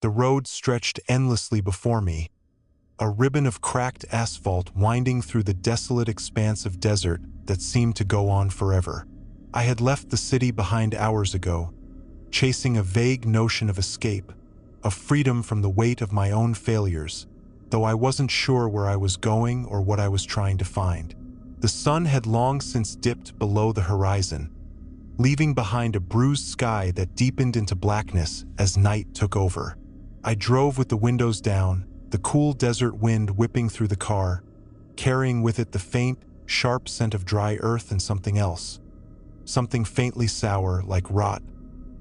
The road stretched endlessly before me, a ribbon of cracked asphalt winding through the desolate expanse of desert that seemed to go on forever. I had left the city behind hours ago, chasing a vague notion of escape, of freedom from the weight of my own failures, though I wasn't sure where I was going or what I was trying to find. The sun had long since dipped below the horizon, leaving behind a bruised sky that deepened into blackness as night took over. I drove with the windows down, the cool desert wind whipping through the car, carrying with it the faint, sharp scent of dry earth and something else. Something faintly sour, like rot,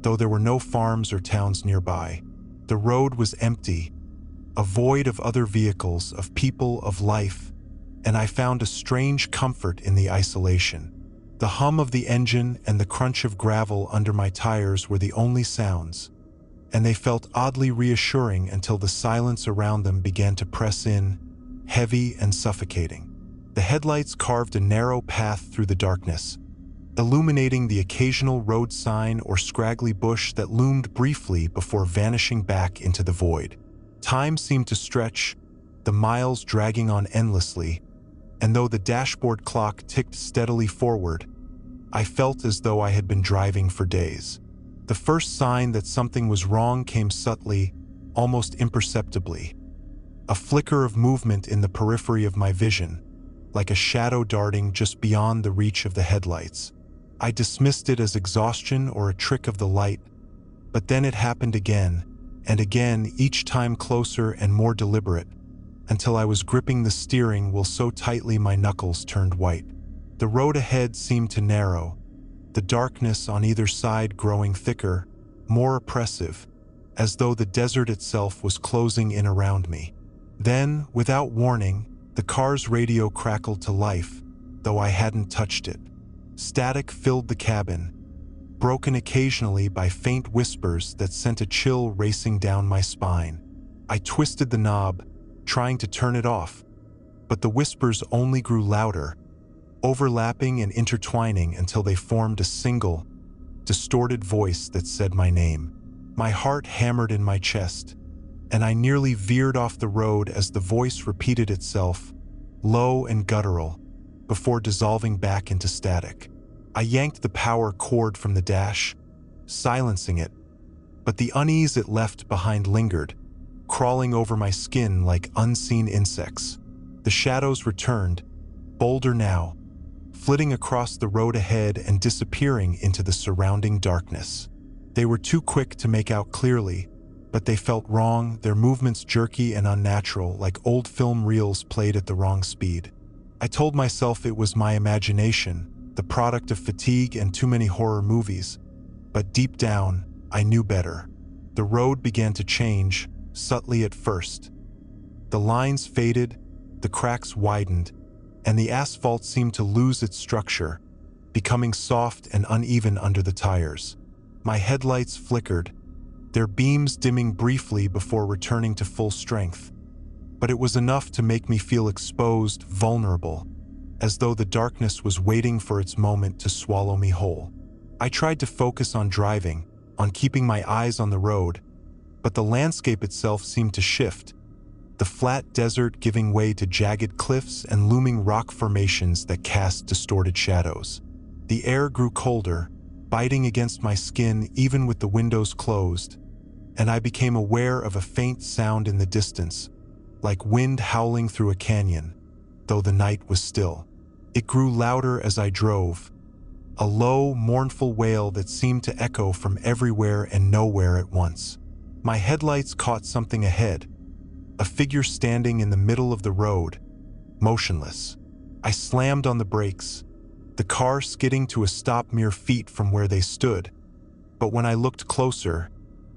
though there were no farms or towns nearby. The road was empty, a void of other vehicles, of people, of life, and I found a strange comfort in the isolation. The hum of the engine and the crunch of gravel under my tires were the only sounds, and they felt oddly reassuring until the silence around them began to press in, heavy and suffocating. The headlights carved a narrow path through the darkness, illuminating the occasional road sign or scraggly bush that loomed briefly before vanishing back into the void. Time seemed to stretch, the miles dragging on endlessly, and though the dashboard clock ticked steadily forward, I felt as though I had been driving for days. The first sign that something was wrong came subtly, almost imperceptibly. A flicker of movement in the periphery of my vision, like a shadow darting just beyond the reach of the headlights. I dismissed it as exhaustion or a trick of the light, but then it happened again, and again, each time closer and more deliberate, until I was gripping the steering wheel so tightly my knuckles turned white. The road ahead seemed to narrow, the darkness on either side growing thicker, more oppressive, as though the desert itself was closing in around me. Then, without warning, the car's radio crackled to life, though I hadn't touched it. Static filled the cabin, broken occasionally by faint whispers that sent a chill racing down my spine. I twisted the knob, trying to turn it off, but the whispers only grew louder, overlapping and intertwining until they formed a single, distorted voice that said my name. My heart hammered in my chest, and I nearly veered off the road as the voice repeated itself, low and guttural, before dissolving back into static. I yanked the power cord from the dash, silencing it, but the unease it left behind lingered, crawling over my skin like unseen insects. The shadows returned, bolder now, flitting across the road ahead and disappearing into the surrounding darkness. They were too quick to make out clearly, but they felt wrong, their movements jerky and unnatural, like old film reels played at the wrong speed. I told myself it was my imagination, the product of fatigue and too many horror movies, but deep down, I knew better. The road began to change, subtly at first. The lines faded, the cracks widened, and the asphalt seemed to lose its structure, becoming soft and uneven under the tires. My headlights flickered, their beams dimming briefly before returning to full strength. But it was enough to make me feel exposed, vulnerable, as though the darkness was waiting for its moment to swallow me whole. I tried to focus on driving, on keeping my eyes on the road, but the landscape itself seemed to shift, the flat desert giving way to jagged cliffs and looming rock formations that cast distorted shadows. The air grew colder, biting against my skin even with the windows closed, and I became aware of a faint sound in the distance, like wind howling through a canyon, though the night was still. It grew louder as I drove, a low, mournful wail that seemed to echo from everywhere and nowhere at once. My headlights caught something ahead, a figure standing in the middle of the road, motionless. I slammed on the brakes, the car skidding to a stop mere feet from where they stood, but when I looked closer,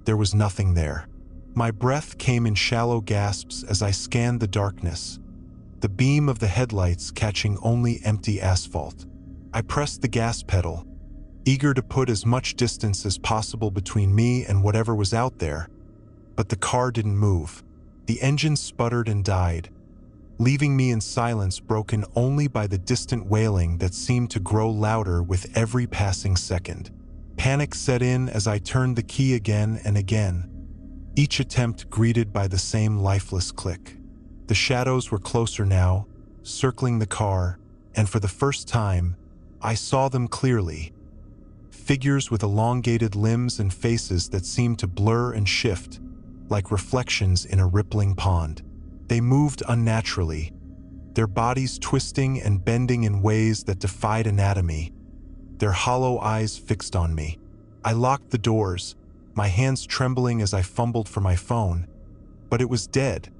there was nothing there. My breath came in shallow gasps as I scanned the darkness, the beam of the headlights catching only empty asphalt. I pressed the gas pedal, eager to put as much distance as possible between me and whatever was out there, but the car didn't move. The engine sputtered and died, leaving me in silence broken only by the distant wailing that seemed to grow louder with every passing second. Panic set in as I turned the key again and again, each attempt greeted by the same lifeless click. The shadows were closer now, circling the car, and for the first time, I saw them clearly. Figures with elongated limbs and faces that seemed to blur and shift, like reflections in a rippling pond. They moved unnaturally, their bodies twisting and bending in ways that defied anatomy, their hollow eyes fixed on me. I locked the doors, my hands trembling as I fumbled for my phone, but it was dead,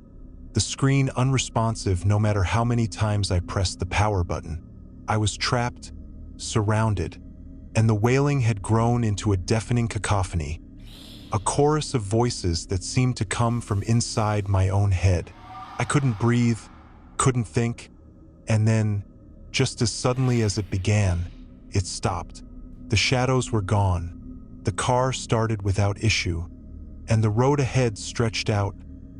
the screen unresponsive no matter how many times I pressed the power button. I was trapped, surrounded, and the wailing had grown into a deafening cacophony, a chorus of voices that seemed to come from inside my own head. I couldn't breathe, couldn't think, and then, just as suddenly as it began, it stopped. The shadows were gone, the car started without issue, and the road ahead stretched out,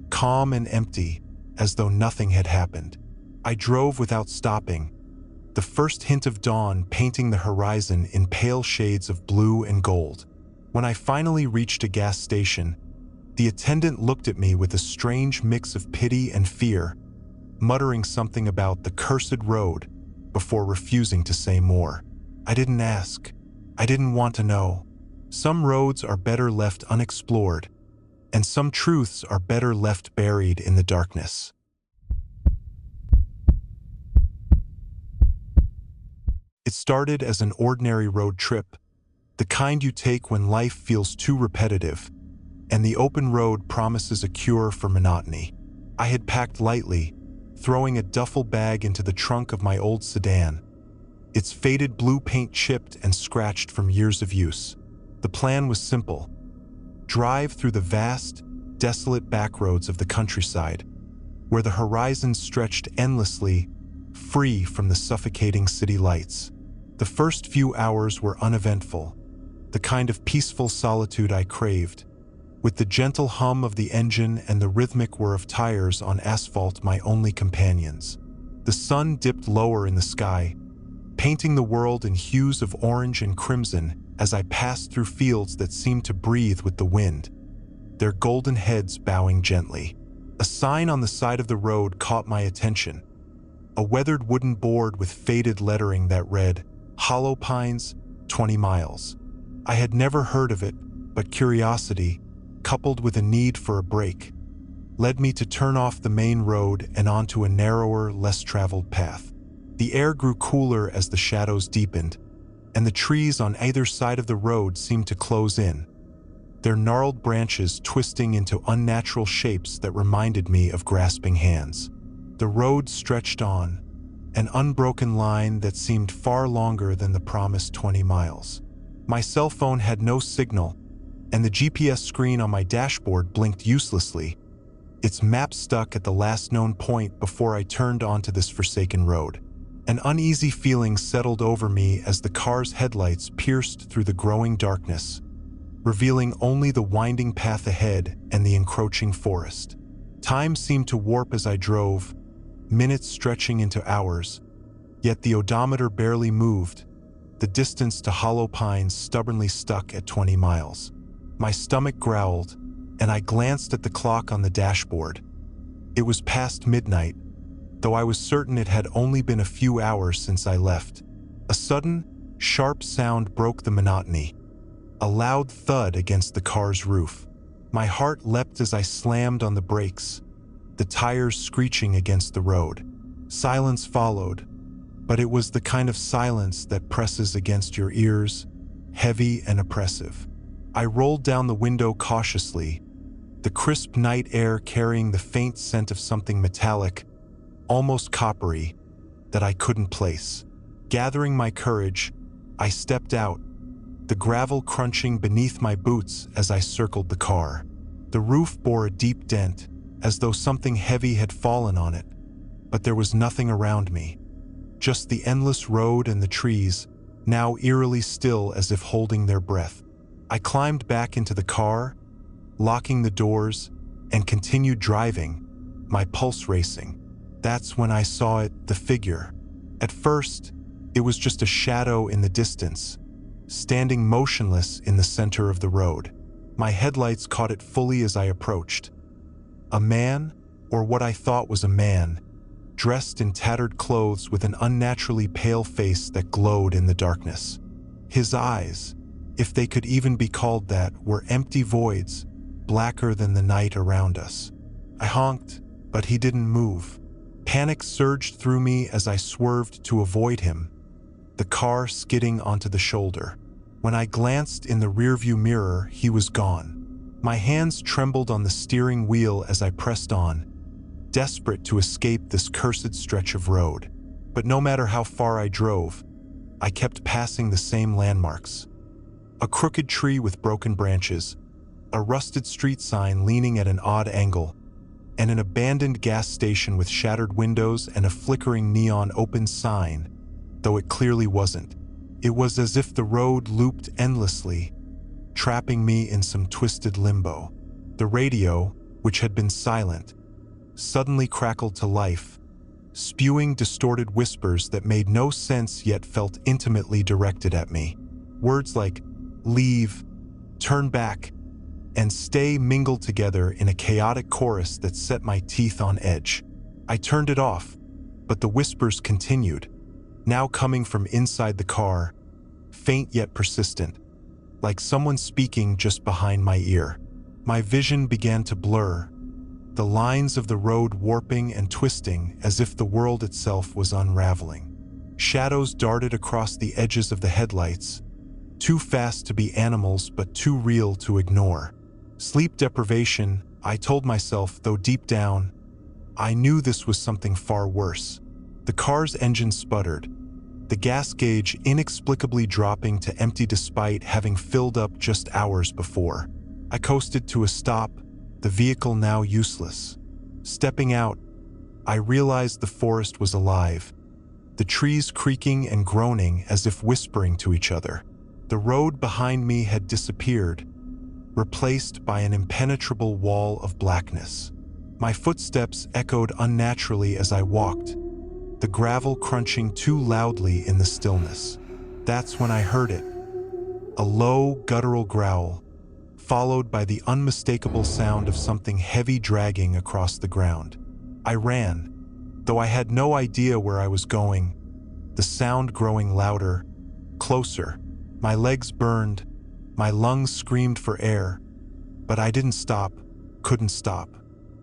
calm and empty, as though nothing had happened. I drove without stopping, the first hint of dawn painting the horizon in pale shades of blue and gold. When I finally reached a gas station, the attendant looked at me with a strange mix of pity and fear, muttering something about the cursed road before refusing to say more. I didn't ask. I didn't want to know. Some roads are better left unexplored, and some truths are better left buried in the darkness. It started as an ordinary road trip, the kind you take when life feels too repetitive, and the open road promises a cure for monotony. I had packed lightly, throwing a duffel bag into the trunk of my old sedan, its faded blue paint chipped and scratched from years of use. The plan was simple: drive through the vast, desolate backroads of the countryside, where the horizon stretched endlessly, free from the suffocating city lights. The first few hours were uneventful, the kind of peaceful solitude I craved, with the gentle hum of the engine and the rhythmic whir of tires on asphalt my only companions. The sun dipped lower in the sky, painting the world in hues of orange and crimson as I passed through fields that seemed to breathe with the wind, their golden heads bowing gently. A sign on the side of the road caught my attention, a weathered wooden board with faded lettering that read, "Hollow Pines, 20 miles." I had never heard of it, but curiosity, coupled with a need for a break, led me to turn off the main road and onto a narrower, less traveled path. The air grew cooler as the shadows deepened, and the trees on either side of the road seemed to close in, their gnarled branches twisting into unnatural shapes that reminded me of grasping hands. The road stretched on, an unbroken line that seemed far longer than the promised 20 miles. My cell phone had no signal, and the GPS screen on my dashboard blinked uselessly, its map stuck at the last known point before I turned onto this forsaken road. An uneasy feeling settled over me as the car's headlights pierced through the growing darkness, revealing only the winding path ahead and the encroaching forest. Time seemed to warp as I drove, minutes stretching into hours, yet the odometer barely moved, the distance to Hollow Pines stubbornly stuck at 20 miles. My stomach growled, and I glanced at the clock on the dashboard. It was past midnight, though I was certain it had only been a few hours since I left. A sudden, sharp sound broke the monotony, a loud thud against the car's roof. My heart leapt as I slammed on the brakes, the tires screeching against the road. Silence followed, but it was the kind of silence that presses against your ears, heavy and oppressive. I rolled down the window cautiously, the crisp night air carrying the faint scent of something metallic, almost coppery, that I couldn't place. Gathering my courage, I stepped out, the gravel crunching beneath my boots as I circled the car. The roof bore a deep dent, as though something heavy had fallen on it, but there was nothing around me. Just the endless road and the trees, now eerily still as if holding their breath. I climbed back into the car, locking the doors, and continued driving, my pulse racing. That's when I saw it, the figure. At first, it was just a shadow in the distance, standing motionless in the center of the road. My headlights caught it fully as I approached. A man, or what I thought was a man, dressed in tattered clothes with an unnaturally pale face that glowed in the darkness. His eyes, if they could even be called that, were empty voids, blacker than the night around us. I honked, but he didn't move. Panic surged through me as I swerved to avoid him, the car skidding onto the shoulder. When I glanced in the rearview mirror, he was gone. My hands trembled on the steering wheel as I pressed on, desperate to escape this cursed stretch of road. But no matter how far I drove, I kept passing the same landmarks. A crooked tree with broken branches, a rusted street sign leaning at an odd angle, and an abandoned gas station with shattered windows and a flickering neon open sign, though it clearly wasn't. It was as if the road looped endlessly, trapping me in some twisted limbo. The radio, which had been silent, suddenly crackled to life, spewing distorted whispers that made no sense yet felt intimately directed at me. Words like leave, turn back, and stay mingled together in a chaotic chorus that set my teeth on edge. I turned it off, but the whispers continued, now coming from inside the car, faint yet persistent, like someone speaking just behind my ear. My vision began to blur, the lines of the road warping and twisting as if the world itself was unraveling. Shadows darted across the edges of the headlights, too fast to be animals but too real to ignore. Sleep deprivation, I told myself, though deep down, I knew this was something far worse. The car's engine sputtered, the gas gauge inexplicably dropping to empty despite having filled up just hours before. I coasted to a stop, the vehicle now useless. Stepping out, I realized the forest was alive, the trees creaking and groaning as if whispering to each other. The road behind me had disappeared, replaced by an impenetrable wall of blackness. My footsteps echoed unnaturally as I walked, the gravel crunching too loudly in the stillness. That's when I heard it, a low, guttural growl, followed by the unmistakable sound of something heavy dragging across the ground. I ran, though I had no idea where I was going, the sound growing louder, closer. My legs burned, my lungs screamed for air, but I didn't stop, couldn't stop.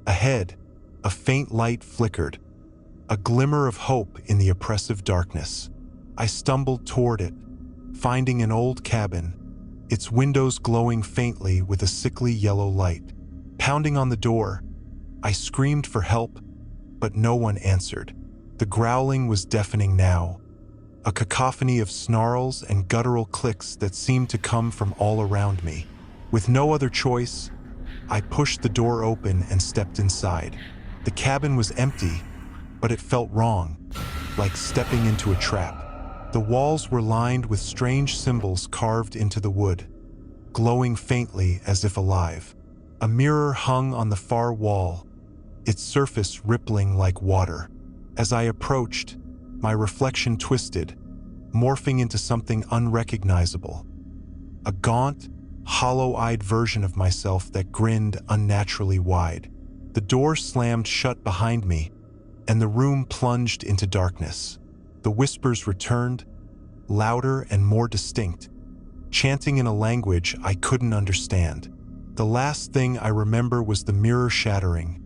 Ahead, a faint light flickered, a glimmer of hope in the oppressive darkness. I stumbled toward it, finding an old cabin, its windows glowing faintly with a sickly yellow light. Pounding on the door, I screamed for help, but no one answered. The growling was deafening now, a cacophony of snarls and guttural clicks that seemed to come from all around me. With no other choice, I pushed the door open and stepped inside. The cabin was empty, but it felt wrong, like stepping into a trap. The walls were lined with strange symbols carved into the wood, glowing faintly as if alive. A mirror hung on the far wall, its surface rippling like water. As I approached, my reflection twisted, morphing into something unrecognizable. A gaunt, hollow-eyed version of myself that grinned unnaturally wide. The door slammed shut behind me, and the room plunged into darkness. The whispers returned, louder and more distinct, chanting in a language I couldn't understand. The last thing I remember was the mirror shattering,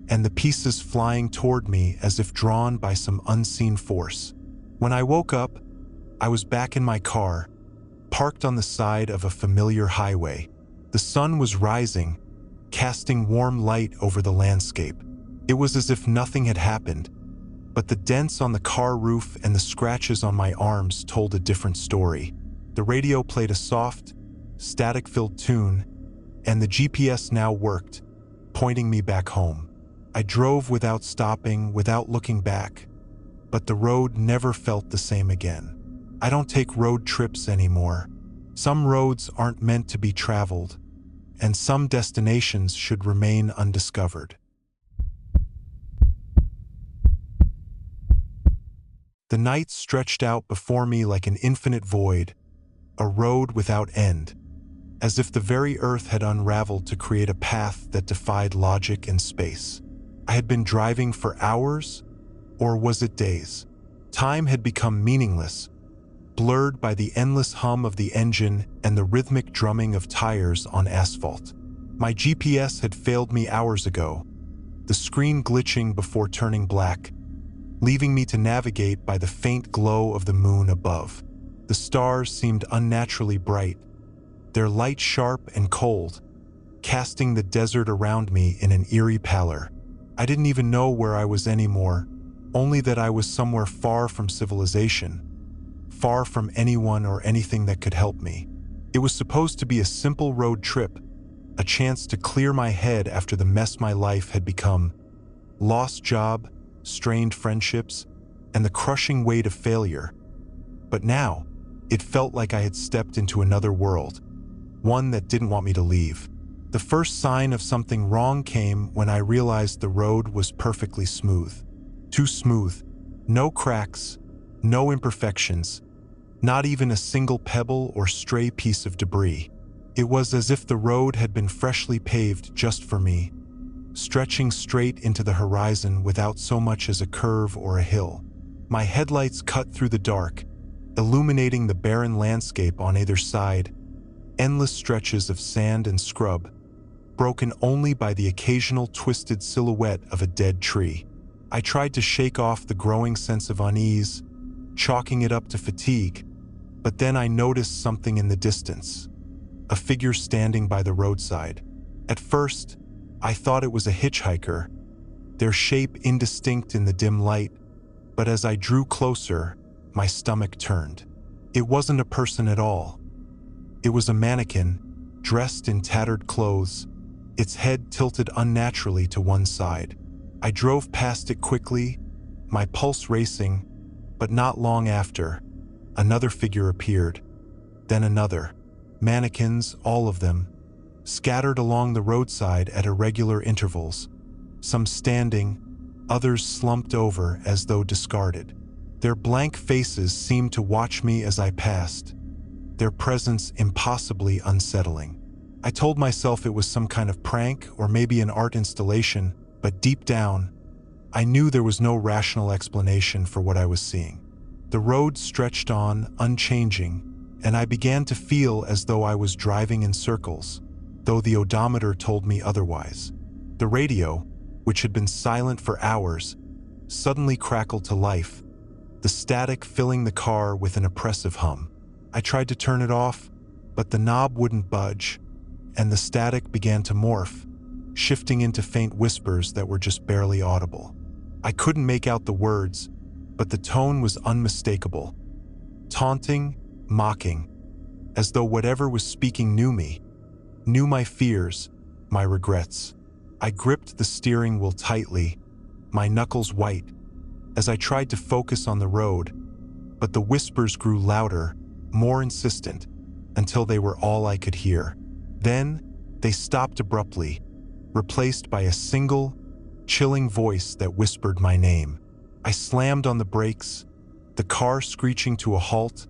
and the pieces flying toward me as if drawn by some unseen force. When I woke up, I was back in my car, parked on the side of a familiar highway. The sun was rising, casting warm light over the landscape. It was as if nothing had happened, but the dents on the car roof and the scratches on my arms told a different story. The radio played a soft, static-filled tune, and the GPS now worked, pointing me back home. I drove without stopping, without looking back, but the road never felt the same again. I don't take road trips anymore. Some roads aren't meant to be traveled, and some destinations should remain undiscovered. The night stretched out before me like an infinite void, a road without end. as if the very earth had unraveled to create a path that defied logic and space. I had been driving for hours, or was it days? Time had become meaningless, blurred by the endless hum of the engine and the rhythmic drumming of tires on asphalt. My GPS had failed me hours ago, the screen glitching before turning black, leaving me to navigate by the faint glow of the moon above. The stars seemed unnaturally bright, their light sharp and cold, casting the desert around me in an eerie pallor. I didn't even know where I was anymore, only that I was somewhere far from civilization, far from anyone or anything that could help me. It was supposed to be a simple road trip, a chance to clear my head after the mess my life had become. Lost job, strained friendships, and the crushing weight of failure. But now, it felt like I had stepped into another world, one that didn't want me to leave. The first sign of something wrong came when I realized the road was perfectly smooth. Too smooth. No cracks, no imperfections, not even a single pebble or stray piece of debris. It was as if the road had been freshly paved just for me, stretching straight into the horizon without so much as a curve or a hill. My headlights cut through the dark, illuminating the barren landscape on either side, endless stretches of sand and scrub, broken only by the occasional twisted silhouette of a dead tree. I tried to shake off the growing sense of unease, chalking it up to fatigue, but then I noticed something in the distance, a figure standing by the roadside. At first, I thought it was a hitchhiker, their shape indistinct in the dim light, but as I drew closer, my stomach turned. It wasn't a person at all. It was a mannequin, dressed in tattered clothes, its head tilted unnaturally to one side. I drove past it quickly, my pulse racing, but not long after, another figure appeared, then another. Mannequins, all of them, scattered along the roadside at irregular intervals, some standing, others slumped over as though discarded. Their blank faces seemed to watch me as I passed, their presence impossibly unsettling. I told myself it was some kind of prank or maybe an art installation, but deep down, I knew there was no rational explanation for what I was seeing. The road stretched on, unchanging, and I began to feel as though I was driving in circles, though the odometer told me otherwise. The radio, which had been silent for hours, suddenly crackled to life, the static filling the car with an oppressive hum. I tried to turn it off, but the knob wouldn't budge, and the static began to morph, shifting into faint whispers that were just barely audible. I couldn't make out the words, but the tone was unmistakable, taunting, mocking, as though whatever was speaking knew me, knew my fears, my regrets. I gripped the steering wheel tightly, my knuckles white, as I tried to focus on the road, but the whispers grew louder, more insistent, until they were all I could hear. Then, they stopped abruptly, replaced by a single, chilling voice that whispered my name. I slammed on the brakes, the car screeching to a halt,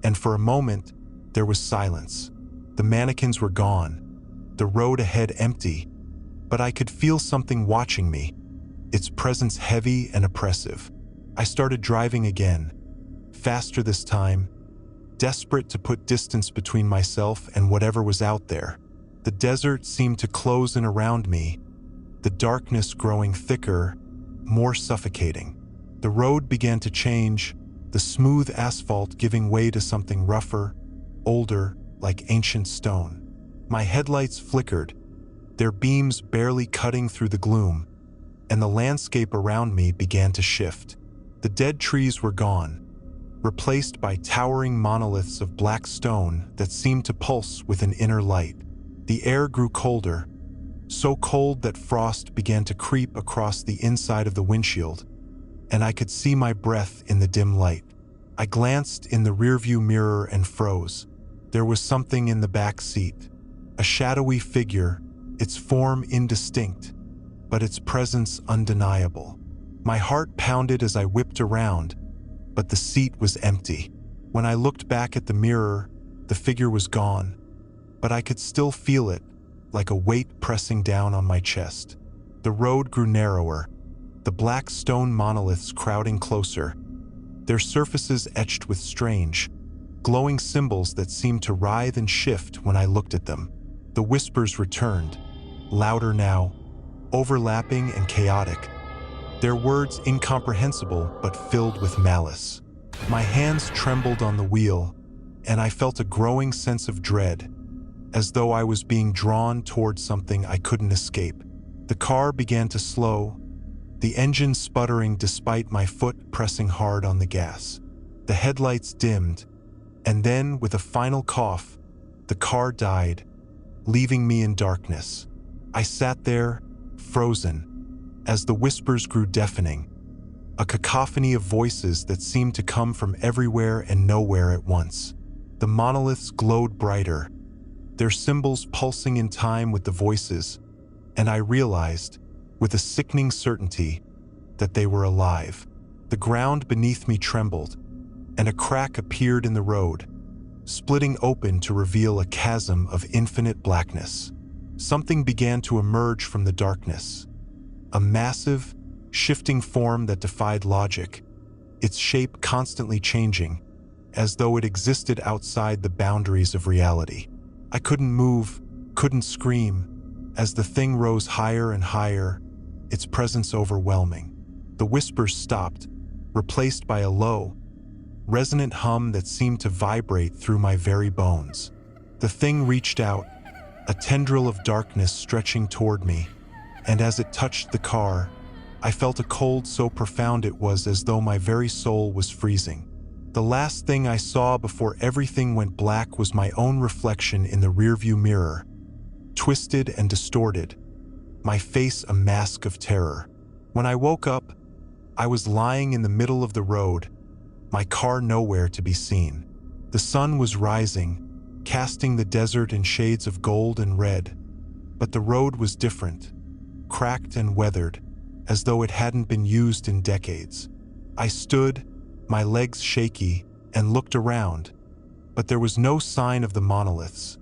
and for a moment, there was silence. The mannequins were gone, the road ahead empty, but I could feel something watching me, its presence heavy and oppressive. I started driving again, faster this time, desperate to put distance between myself and whatever was out there. The desert seemed to close in around me, the darkness growing thicker, more suffocating. The road began to change, the smooth asphalt giving way to something rougher, older, like ancient stone. My headlights flickered, their beams barely cutting through the gloom, and the landscape around me began to shift. The dead trees were gone, replaced by towering monoliths of black stone that seemed to pulse with an inner light. The air grew colder, so cold that frost began to creep across the inside of the windshield, and I could see my breath in the dim light. I glanced in the rearview mirror and froze. There was something in the back seat, a shadowy figure, its form indistinct, but its presence undeniable. My heart pounded as I whipped around, but the seat was empty. When I looked back at the mirror, the figure was gone, but I could still feel it, like a weight pressing down on my chest. The road grew narrower, the black stone monoliths crowding closer, their surfaces etched with strange, glowing symbols that seemed to writhe and shift when I looked at them. The whispers returned, louder now, overlapping and chaotic, their words incomprehensible but filled with malice. My hands trembled on the wheel, and I felt a growing sense of dread, as though I was being drawn toward something I couldn't escape. The car began to slow, the engine sputtering despite my foot pressing hard on the gas. The headlights dimmed, and then, with a final cough, the car died, leaving me in darkness. I sat there, frozen, as the whispers grew deafening, a cacophony of voices that seemed to come from everywhere and nowhere at once. The monoliths glowed brighter, their symbols pulsing in time with the voices, and I realized, with a sickening certainty, that they were alive. The ground beneath me trembled, and a crack appeared in the road, splitting open to reveal a chasm of infinite blackness. Something began to emerge from the darkness, a massive, shifting form that defied logic, its shape constantly changing, as though it existed outside the boundaries of reality. I couldn't move, couldn't scream. As the thing rose higher and higher, its presence overwhelming. The whispers stopped, replaced by a low, resonant hum that seemed to vibrate through my very bones. The thing reached out, a tendril of darkness stretching toward me, and as it touched the car, I felt a cold so profound it was as though my very soul was freezing. The last thing I saw before everything went black was my own reflection in the rearview mirror, twisted and distorted, my face a mask of terror. When I woke up, I was lying in the middle of the road, my car nowhere to be seen. The sun was rising, casting the desert in shades of gold and red, but the road was different, cracked and weathered, as though it hadn't been used in decades. I stood, my legs shaky, and looked around, but there was no sign of the monoliths,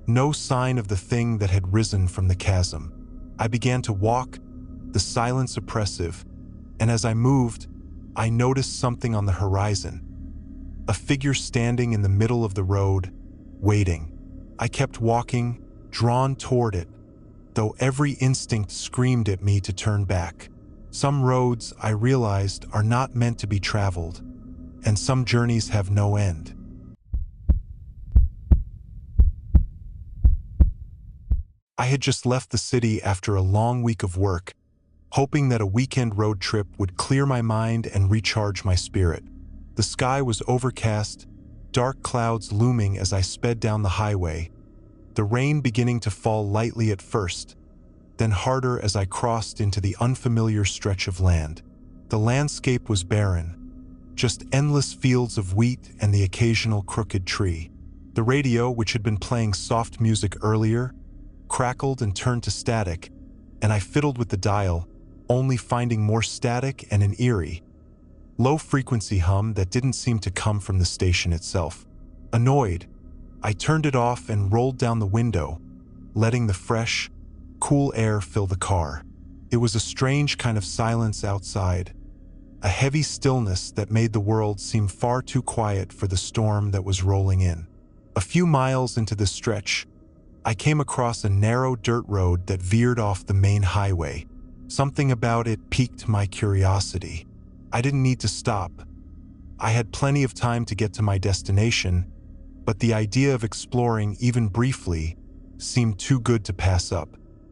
no sign of the thing that had risen from the chasm. I began to walk, the silence oppressive, and as I moved, I noticed something on the horizon. A figure standing in the middle of the road, waiting. I kept walking, drawn toward it, though every instinct screamed at me to turn back. Some roads, I realized, are not meant to be traveled, and some journeys have no end. I had just left the city after a long week of work, hoping that a weekend road trip would clear my mind and recharge my spirit. The sky was overcast, dark clouds looming as I sped down the highway, the rain beginning to fall lightly at first, then harder as I crossed into the unfamiliar stretch of land. The landscape was barren, just endless fields of wheat and the occasional crooked tree. The radio, which had been playing soft music earlier, crackled and turned to static, and I fiddled with the dial, only finding more static and an eerie, low-frequency hum that didn't seem to come from the station itself. Annoyed, I turned it off and rolled down the window, letting the fresh, cool air fill the car. It was a strange kind of silence outside, a heavy stillness that made the world seem far too quiet for the storm that was rolling in. A few miles into the stretch, I came across a narrow dirt road that veered off the main highway. Something about it piqued my curiosity. I didn't need to stop. I had plenty of time to get to my destination, but the idea of exploring even briefly seemed too good to pass up.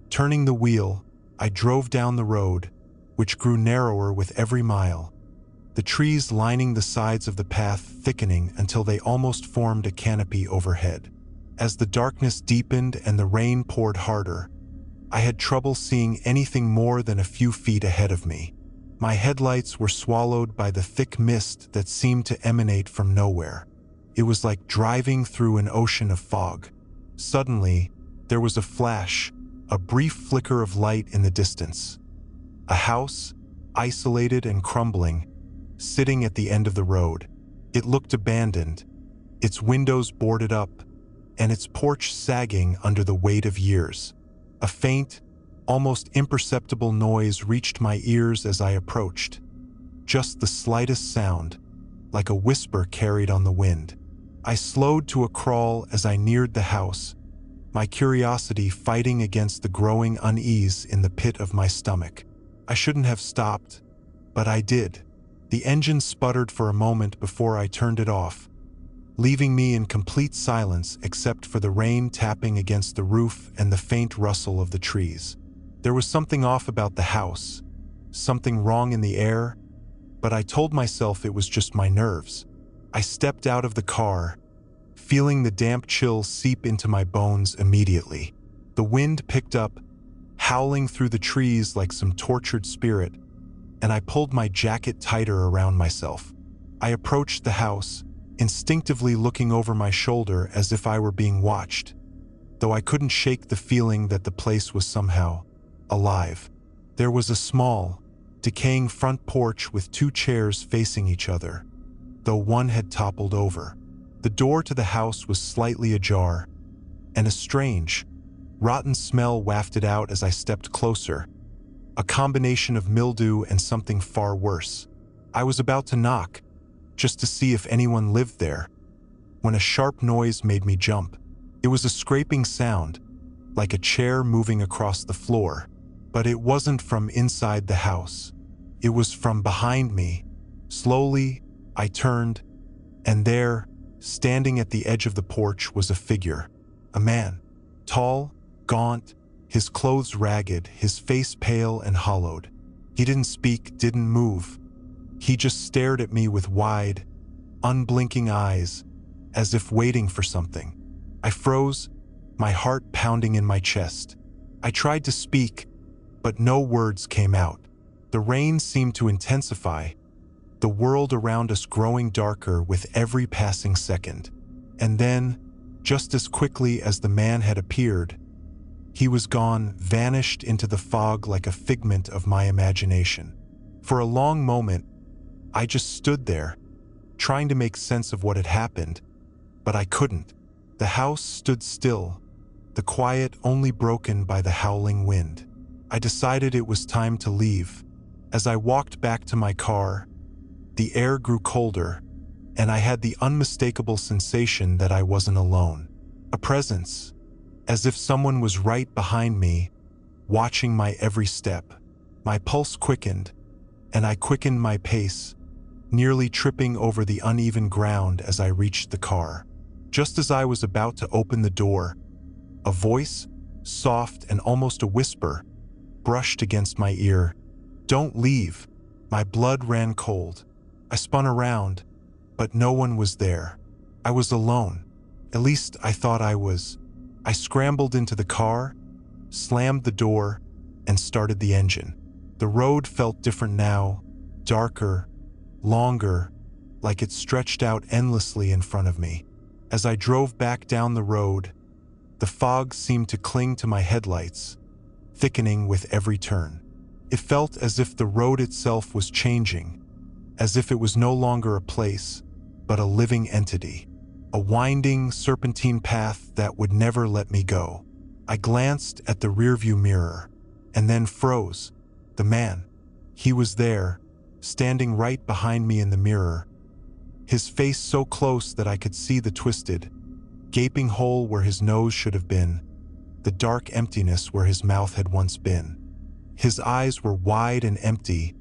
Turning the wheel, I drove down the road, which grew narrower with every mile, the trees lining the sides of the path thickening until they almost formed a canopy overhead. As the darkness deepened and the rain poured harder, I had trouble seeing anything more than a few feet ahead of me. My headlights were swallowed by the thick mist that seemed to emanate from nowhere. It was like driving through an ocean of fog. Suddenly, there was a flash, a brief flicker of light in the distance. A house, isolated and crumbling, sitting at the end of the road. It looked abandoned, its windows boarded up, and its porch sagging under the weight of years. A faint, almost imperceptible noise reached my ears as I approached. Just the slightest sound, like a whisper carried on the wind. I slowed to a crawl as I neared the house, my curiosity fighting against the growing unease in the pit of my stomach. I shouldn't have stopped, but I did. The engine sputtered for a moment before I turned it off, leaving me in complete silence except for the rain tapping against the roof and the faint rustle of the trees. There was something off about the house, something wrong in the air, but I told myself it was just my nerves. I stepped out of the car, feeling the damp chill seep into my bones immediately. The wind picked up, howling through the trees like some tortured spirit, and I pulled my jacket tighter around myself. I approached the house, instinctively looking over my shoulder as if I were being watched, though I couldn't shake the feeling that the place was somehow alive. There was a small, decaying front porch with two chairs facing each other, though one had toppled over. The door to the house was slightly ajar, and a strange, rotten smell wafted out as I stepped closer, a combination of mildew and something far worse. I was about to knock, just to see if anyone lived there, when a sharp noise made me jump. It was a scraping sound, like a chair moving across the floor, but it wasn't from inside the house. It was from behind me. Slowly, I turned, and there, standing at the edge of the porch, was a figure. A man, tall, gaunt, his clothes ragged, his face pale and hollowed. He didn't speak, didn't move. He just stared at me with wide, unblinking eyes, as if waiting for something. I froze, my heart pounding in my chest. I tried to speak, but no words came out. The rain seemed to intensify, the world around us growing darker with every passing second. And then, just as quickly as the man had appeared, he was gone, vanished into the fog like a figment of my imagination. For a long moment, I just stood there, trying to make sense of what had happened, but I couldn't. The house stood still, the quiet only broken by the howling wind. I decided it was time to leave. As I walked back to my car, the air grew colder, and I had the unmistakable sensation that I wasn't alone. A presence, as if someone was right behind me, watching my every step. My pulse quickened, and I quickened my pace, nearly tripping over the uneven ground as I reached the car. Just as I was about to open the door, a voice, soft and almost a whisper, brushed against my ear. "Don't leave." My blood ran cold. I spun around, but no one was there. I was alone. At least I thought I was. I scrambled into the car, slammed the door, and started the engine. The road felt different now, darker, longer, like it stretched out endlessly in front of me. As I drove back down the road, the fog seemed to cling to my headlights, thickening with every turn. It felt as if the road itself was changing, as if it was no longer a place, but a living entity. A winding, serpentine path that would never let me go. I glanced at the rearview mirror, and then froze. The man. He was there, standing right behind me in the mirror, his face so close that I could see the twisted, gaping hole where his nose should have been, the dark emptiness where his mouth had once been. His eyes were wide and empty,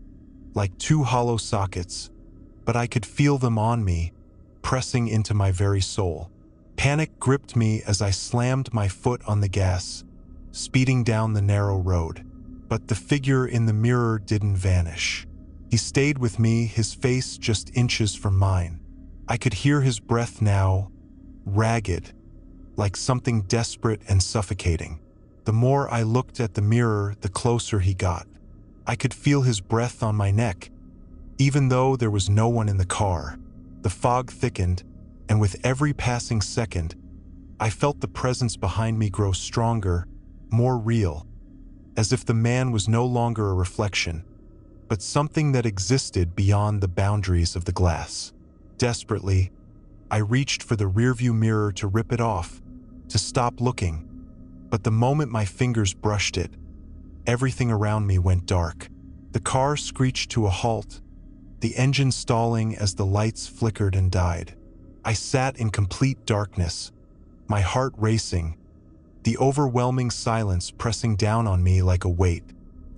like two hollow sockets, but I could feel them on me, pressing into my very soul. Panic gripped me as I slammed my foot on the gas, speeding down the narrow road. But the figure in the mirror didn't vanish. He stayed with me, his face just inches from mine. I could hear his breath now, ragged, like something desperate and suffocating. The more I looked at the mirror, the closer he got. I could feel his breath on my neck, even though there was no one in the car. The fog thickened, and with every passing second, I felt the presence behind me grow stronger, more real, as if the man was no longer a reflection, but something that existed beyond the boundaries of the glass. Desperately, I reached for the rearview mirror to rip it off, to stop looking, but the moment my fingers brushed it, everything around me went dark. The car screeched to a halt, the engine stalling as the lights flickered and died. I sat in complete darkness, my heart racing, the overwhelming silence pressing down on me like a weight.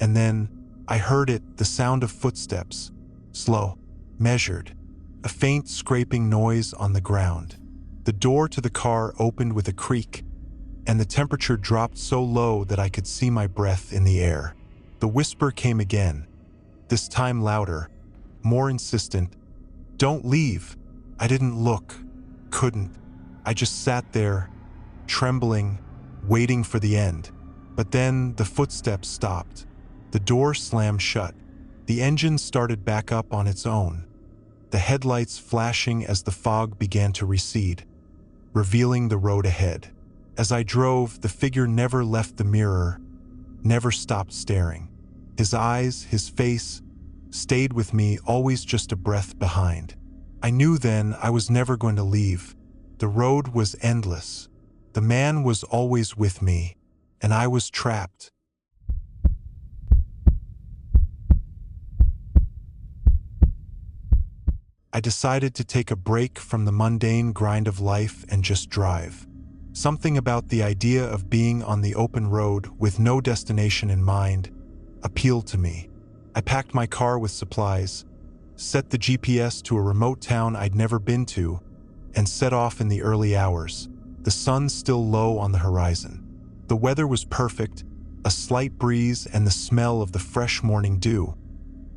And then I heard it, the sound of footsteps, slow, measured, a faint scraping noise on the ground. The door to the car opened with a creak, and the temperature dropped so low that I could see my breath in the air. The whisper came again, this time louder, more insistent. "Don't leave." I didn't look, couldn't. I just sat there, trembling, waiting for the end. But then the footsteps stopped. The door slammed shut. The engine started back up on its own, the headlights flashing as the fog began to recede, revealing the road ahead. As I drove, the figure never left the mirror, never stopped staring. His eyes, his face, stayed with me, always just a breath behind. I knew then I was never going to leave. The road was endless. The man was always with me, and I was trapped. I decided to take a break from the mundane grind of life and just drive. Something about the idea of being on the open road with no destination in mind appealed to me. I packed my car with supplies, set the GPS to a remote town I'd never been to, and set off in the early hours, the sun still low on the horizon. The weather was perfect, a slight breeze and the smell of the fresh morning dew.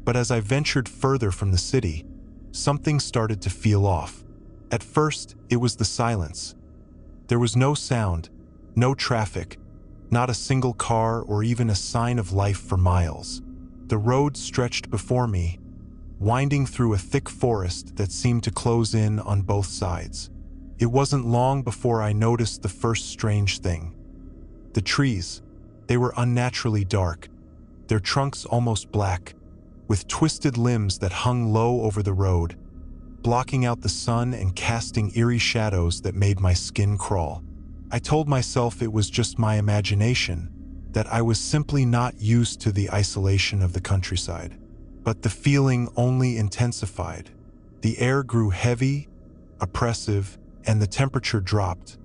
But as I ventured further from the city, something started to feel off. At first, it was the silence. There was no sound, no traffic, not a single car or even a sign of life for miles. The road stretched before me, winding through a thick forest that seemed to close in on both sides. It wasn't long before I noticed the first strange thing. The trees, they were unnaturally dark, their trunks almost black, with twisted limbs that hung low over the road, blocking out the sun and casting eerie shadows that made my skin crawl. I told myself it was just my imagination, that I was simply not used to the isolation of the countryside. But the feeling only intensified. The air grew heavy, oppressive, and the temperature dropped,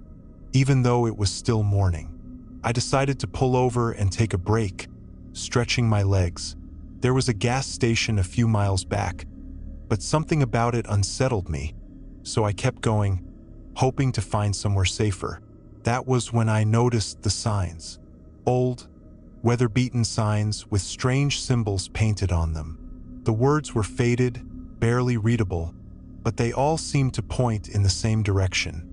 even though it was still morning. I decided to pull over and take a break, stretching my legs. There was a gas station a few miles back, but something about it unsettled me, so I kept going, hoping to find somewhere safer. That was when I noticed the signs. Old, weather-beaten signs with strange symbols painted on them. The words were faded, barely readable, but they all seemed to point in the same direction.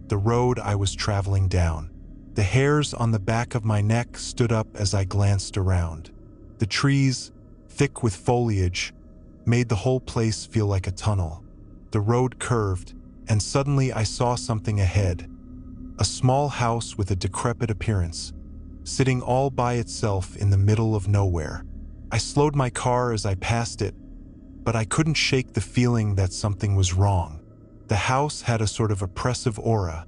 The road I was traveling down. The hairs on the back of my neck stood up as I glanced around. The trees, thick with foliage, made the whole place feel like a tunnel. The road curved, and suddenly I saw something ahead. A small house with a decrepit appearance, sitting all by itself in the middle of nowhere. I slowed my car as I passed it, but I couldn't shake the feeling that something was wrong. The house had a sort of oppressive aura,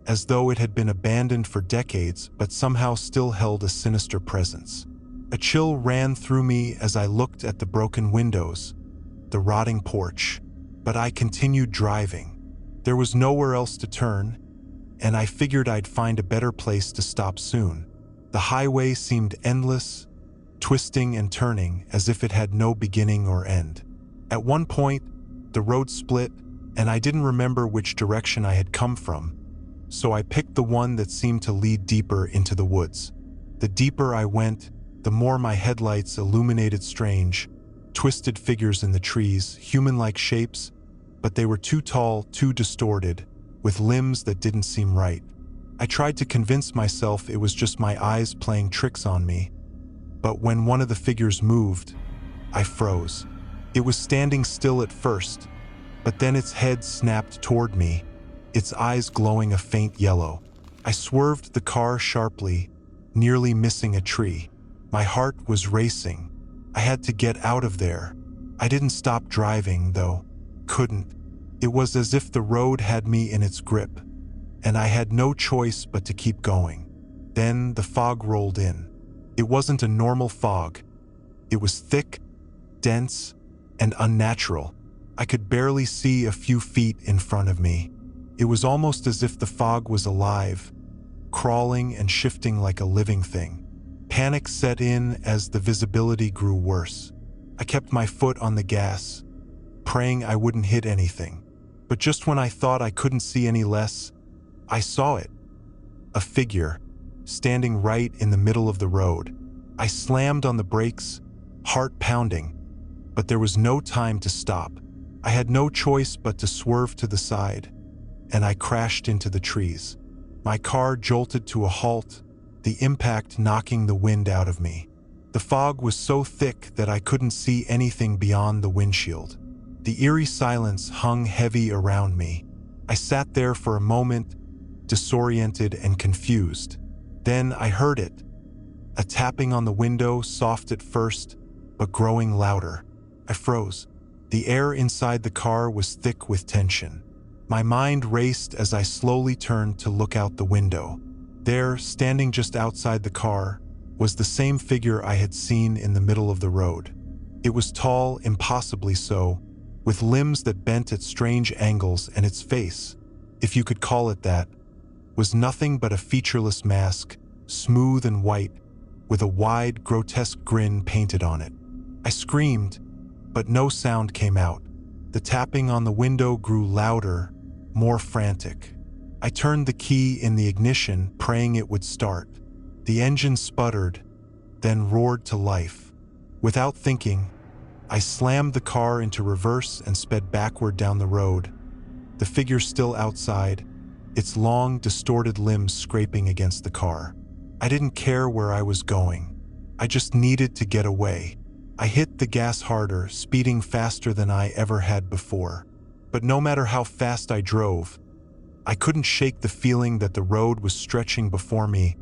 as though it had been abandoned for decades but somehow still held a sinister presence. A chill ran through me as I looked at the broken windows, the rotting porch, but I continued driving. There was nowhere else to turn, and I figured I'd find a better place to stop soon. The highway seemed endless, twisting and turning as if it had no beginning or end. At one point, the road split, and I didn't remember which direction I had come from, so I picked the one that seemed to lead deeper into the woods. The deeper I went, the more my headlights illuminated strange, twisted figures in the trees, human-like shapes, but they were too tall, too distorted, with limbs that didn't seem right. I tried to convince myself it was just my eyes playing tricks on me, but when one of the figures moved, I froze. It was standing still at first, but then its head snapped toward me, its eyes glowing a faint yellow. I swerved the car sharply, nearly missing a tree. My heart was racing. I had to get out of there. I didn't stop driving, though. Couldn't. It was as if the road had me in its grip. and I had no choice but to keep going. Then the fog rolled in. It wasn't a normal fog. It was thick, dense, and unnatural. I could barely see a few feet in front of me. It was almost as if the fog was alive, crawling and shifting like a living thing. Panic set in as the visibility grew worse. I kept my foot on the gas, praying I wouldn't hit anything. But just when I thought I couldn't see any less, I saw it. A figure, standing right in the middle of the road. I slammed on the brakes, heart pounding, but there was no time to stop. I had no choice but to swerve to the side, and I crashed into the trees. My car jolted to a halt, the impact knocking the wind out of me. The fog was so thick that I couldn't see anything beyond the windshield. The eerie silence hung heavy around me. I sat there for a moment, disoriented and confused. Then I heard it, a tapping on the window, soft at first, but growing louder. I froze. The air inside the car was thick with tension. My mind raced as I slowly turned to look out the window. There, standing just outside the car, was the same figure I had seen in the middle of the road. It was tall, impossibly so, with limbs that bent at strange angles, and its face, if you could call it that, was nothing but a featureless mask, smooth and white, with a wide, grotesque grin painted on it. I screamed, but no sound came out. The tapping on the window grew louder, more frantic. I turned the key in the ignition, praying it would start. The engine sputtered, then roared to life. Without thinking, I slammed the car into reverse and sped backward down the road, the figure still outside, its long, distorted limbs scraping against the car. I didn't care where I was going. I just needed to get away. I hit the gas harder, speeding faster than I ever had before. But no matter how fast I drove, I couldn't shake the feeling that the road was stretching before me,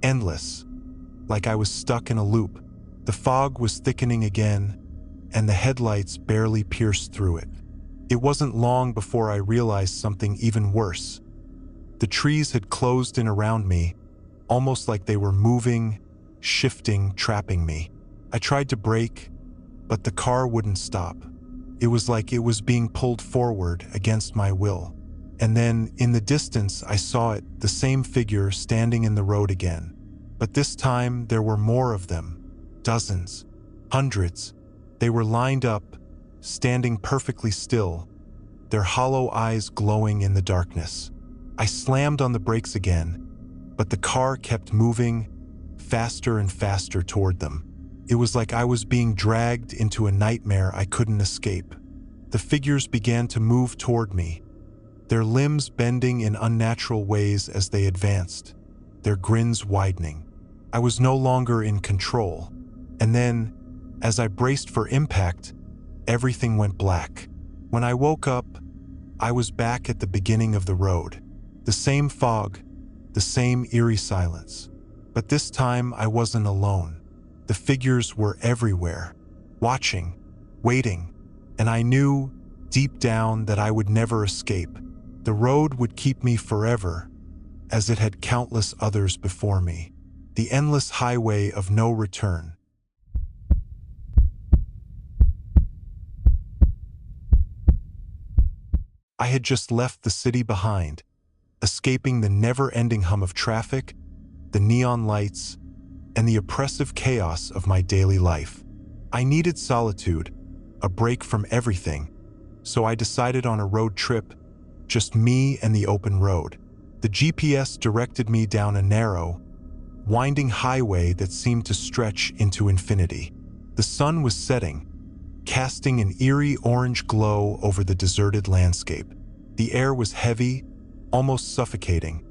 endless, like I was stuck in a loop. The fog was thickening again, and the headlights barely pierced through it. It wasn't long before I realized something even worse. The trees had closed in around me, almost like they were moving, shifting, trapping me. I tried to brake, but the car wouldn't stop. It was like it was being pulled forward against my will. And then, in the distance, I saw it, the same figure standing in the road again. But this time, there were more of them. Dozens. Hundreds. They were lined up, standing perfectly still, their hollow eyes glowing in the darkness. I slammed on the brakes again, but the car kept moving, faster and faster toward them. It was like I was being dragged into a nightmare I couldn't escape. The figures began to move toward me, their limbs bending in unnatural ways as they advanced, their grins widening. I was no longer in control. And then, as I braced for impact, everything went black. When I woke up, I was back at the beginning of the road. The same fog, the same eerie silence. But this time I wasn't alone. The figures were everywhere, watching, waiting, and I knew, deep down, that I would never escape. The road would keep me forever, as it had countless others before me. The endless highway of no return. I had just left the city behind, escaping the never-ending hum of traffic, the neon lights, and the oppressive chaos of my daily life. I needed solitude, a break from everything, so I decided on a road trip, just me and the open road. The GPS directed me down a narrow, winding highway that seemed to stretch into infinity. The sun was setting, casting an eerie orange glow over the deserted landscape. The air was heavy, almost suffocating,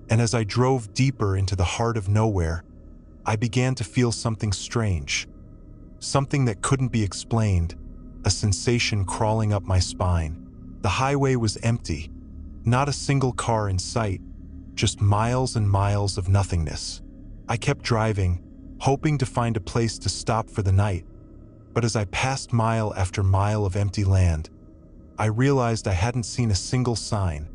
and as I drove deeper into the heart of nowhere, I began to feel something strange, something that couldn't be explained, a sensation crawling up my spine. The highway was empty, not a single car in sight, just miles and miles of nothingness. I kept driving, hoping to find a place to stop for the night, but as I passed mile after mile of empty land, I realized I hadn't seen a single sign,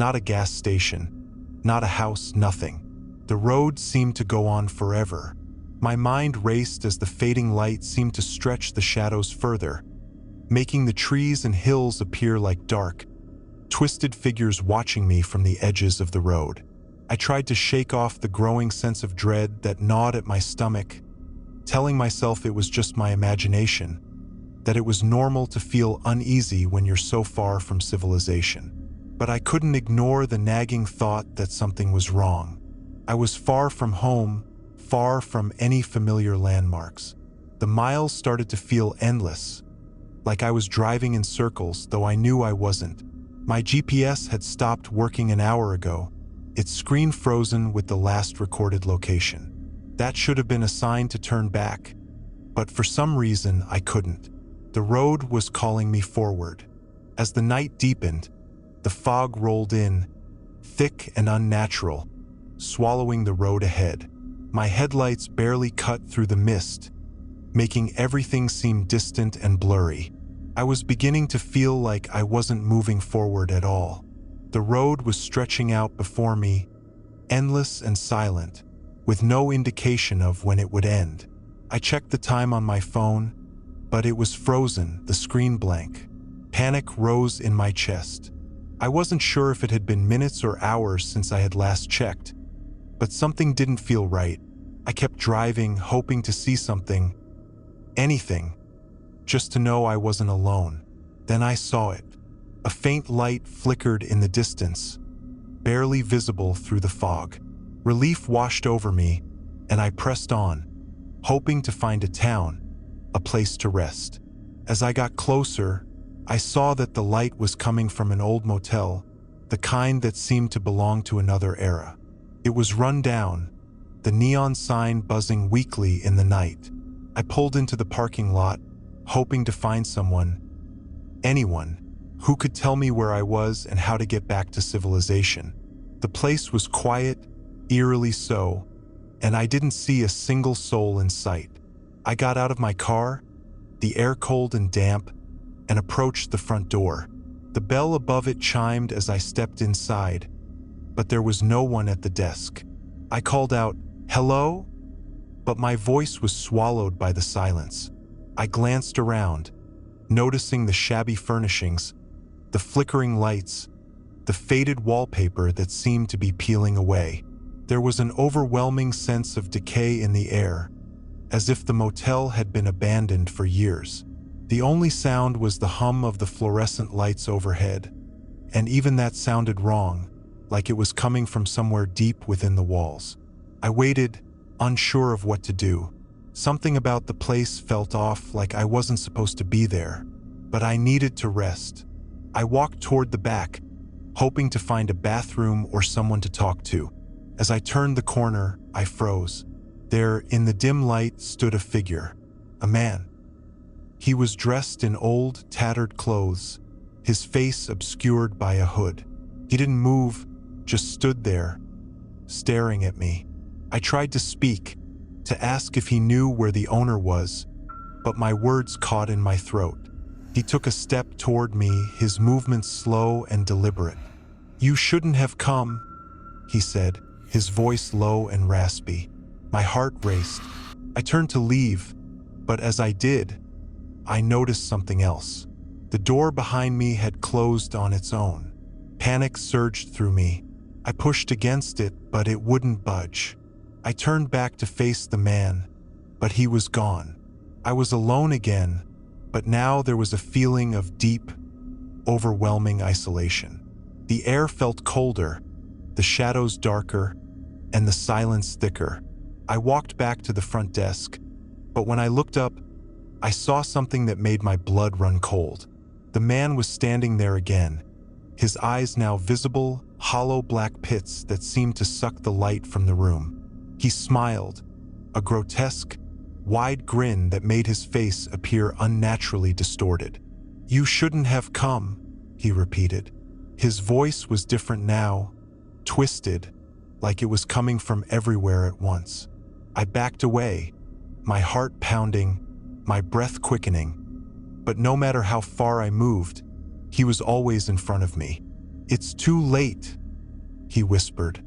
Not a gas station, not a house, nothing. The road seemed to go on forever. My mind raced as the fading light seemed to stretch the shadows further, making the trees and hills appear like dark, twisted figures watching me from the edges of the road. I tried to shake off the growing sense of dread that gnawed at my stomach, telling myself it was just my imagination, that it was normal to feel uneasy when you're so far from civilization. But I couldn't ignore the nagging thought that something was wrong. I was far from home, far from any familiar landmarks. The miles started to feel endless, like I was driving in circles, though I knew I wasn't. My GPS had stopped working an hour ago, its screen frozen with the last recorded location. That should have been a sign to turn back, but for some reason I couldn't. The road was calling me forward. As the night deepened, the fog rolled in, thick and unnatural, swallowing the road ahead. My headlights barely cut through the mist, making everything seem distant and blurry. I was beginning to feel like I wasn't moving forward at all. The road was stretching out before me, endless and silent, with no indication of when it would end. I checked the time on my phone, but it was frozen, the screen blank. Panic rose in my chest. I wasn't sure if it had been minutes or hours since I had last checked, but something didn't feel right. I kept driving, hoping to see something, anything, just to know I wasn't alone. Then I saw it. A faint light flickered in the distance, barely visible through the fog. Relief washed over me, and I pressed on, hoping to find a town, a place to rest. As I got closer, I saw that the light was coming from an old motel, the kind that seemed to belong to another era. It was run down, the neon sign buzzing weakly in the night. I pulled into the parking lot, hoping to find someone, anyone, who could tell me where I was and how to get back to civilization. The place was quiet, eerily so, and I didn't see a single soul in sight. I got out of my car, the air cold and damp, and approached the front door. The bell above it chimed as I stepped inside, but there was no one at the desk. I called out, "Hello?" But my voice was swallowed by the silence. I glanced around, noticing the shabby furnishings, the flickering lights, the faded wallpaper that seemed to be peeling away. There was an overwhelming sense of decay in the air, as if the motel had been abandoned for years. The only sound was the hum of the fluorescent lights overhead, and even that sounded wrong, like it was coming from somewhere deep within the walls. I waited, unsure of what to do. Something about the place felt off, like I wasn't supposed to be there, but I needed to rest. I walked toward the back, hoping to find a bathroom or someone to talk to. As I turned the corner, I froze. There, in the dim light, stood a figure, a man. He was dressed in old, tattered clothes, his face obscured by a hood. He didn't move, just stood there, staring at me. I tried to speak, to ask if he knew where the owner was, but my words caught in my throat. He took a step toward me, his movements slow and deliberate. "You shouldn't have come," he said, his voice low and raspy. My heart raced. I turned to leave, but as I did, I noticed something else. The door behind me had closed on its own. Panic surged through me. I pushed against it, but it wouldn't budge. I turned back to face the man, but he was gone. I was alone again, but now there was a feeling of deep, overwhelming isolation. The air felt colder, the shadows darker, and the silence thicker. I walked back to the front desk, but when I looked up, I saw something that made my blood run cold. The man was standing there again, his eyes now visible, hollow black pits that seemed to suck the light from the room. He smiled, a grotesque, wide grin that made his face appear unnaturally distorted. "You shouldn't have come," he repeated. His voice was different now, twisted, like it was coming from everywhere at once. I backed away, my heart pounding, my breath quickening. But no matter how far I moved, he was always in front of me. "It's too late," he whispered,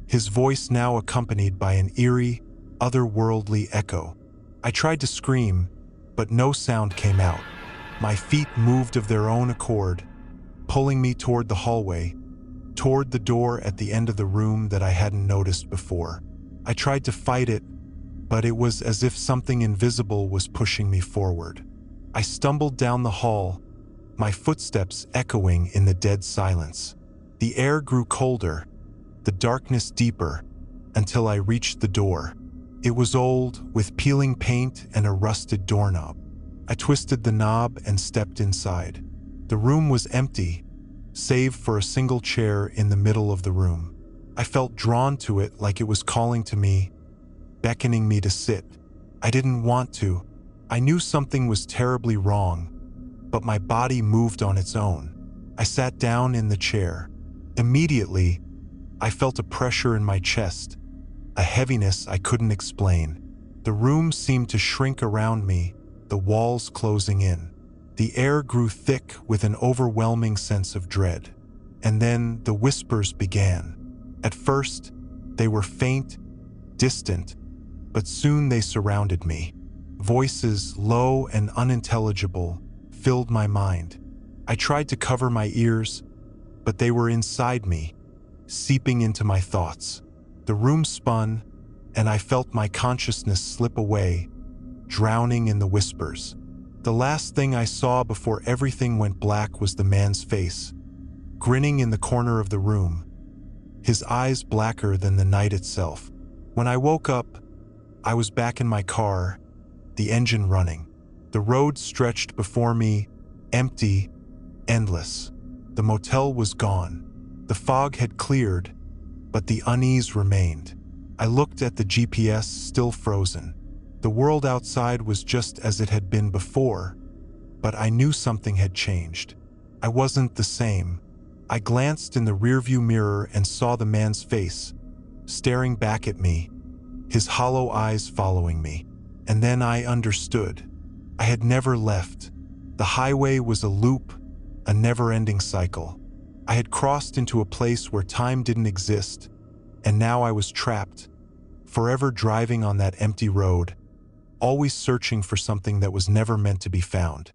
his voice now accompanied by an eerie, otherworldly echo. I tried to scream, but no sound came out. My feet moved of their own accord, pulling me toward the hallway, toward the door at the end of the room that I hadn't noticed before. I tried to fight it, but it was as if something invisible was pushing me forward. I stumbled down the hall, my footsteps echoing in the dead silence. The air grew colder, the darkness deeper, until I reached the door. It was old, with peeling paint and a rusted doorknob. I twisted the knob and stepped inside. The room was empty, save for a single chair in the middle of the room. I felt drawn to it like it was calling to me, beckoning me to sit. I didn't want to. I knew something was terribly wrong, but my body moved on its own. I sat down in the chair. Immediately, I felt a pressure in my chest, a heaviness I couldn't explain. The room seemed to shrink around me, the walls closing in. The air grew thick with an overwhelming sense of dread. And then the whispers began. At first, they were faint, distant, but soon they surrounded me. Voices, low and unintelligible, filled my mind. I tried to cover my ears, but they were inside me, seeping into my thoughts. The room spun, and I felt my consciousness slip away, drowning in the whispers. The last thing I saw before everything went black was the man's face, grinning in the corner of the room, his eyes blacker than the night itself. When I woke up, I was back in my car, the engine running. The road stretched before me, empty, endless. The motel was gone. The fog had cleared, but the unease remained. I looked at the GPS, still frozen. The world outside was just as it had been before, but I knew something had changed. I wasn't the same. I glanced in the rearview mirror and saw the man's face, staring back at me, his hollow eyes following me. And then I understood. I had never left. The highway was a loop, a never-ending cycle. I had crossed into a place where time didn't exist, and now I was trapped, forever driving on that empty road, always searching for something that was never meant to be found.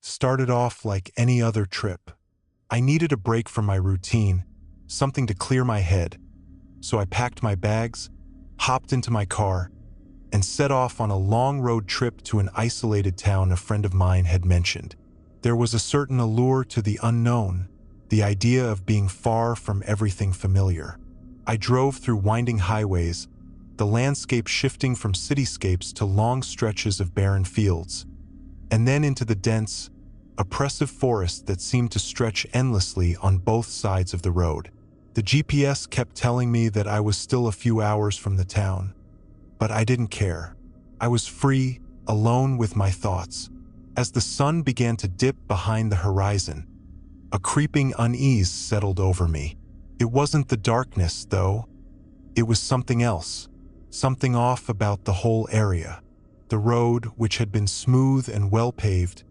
Started off like any other trip. I needed a break from my routine, something to clear my head, so I packed my bags, hopped into my car, and set off on a long road trip to an isolated town a friend of mine had mentioned. There was a certain allure to the unknown, the idea of being far from everything familiar. I drove through winding highways, the landscape shifting from cityscapes to long stretches of barren fields, and then into the dense, oppressive forest that seemed to stretch endlessly on both sides of the road. The GPS kept telling me that I was still a few hours from the town, but I didn't care. I was free, alone with my thoughts. As the sun began to dip behind the horizon, a creeping unease settled over me. It wasn't the darkness, though. It was something else, something off about the whole area. The road, which had been smooth and well-paved,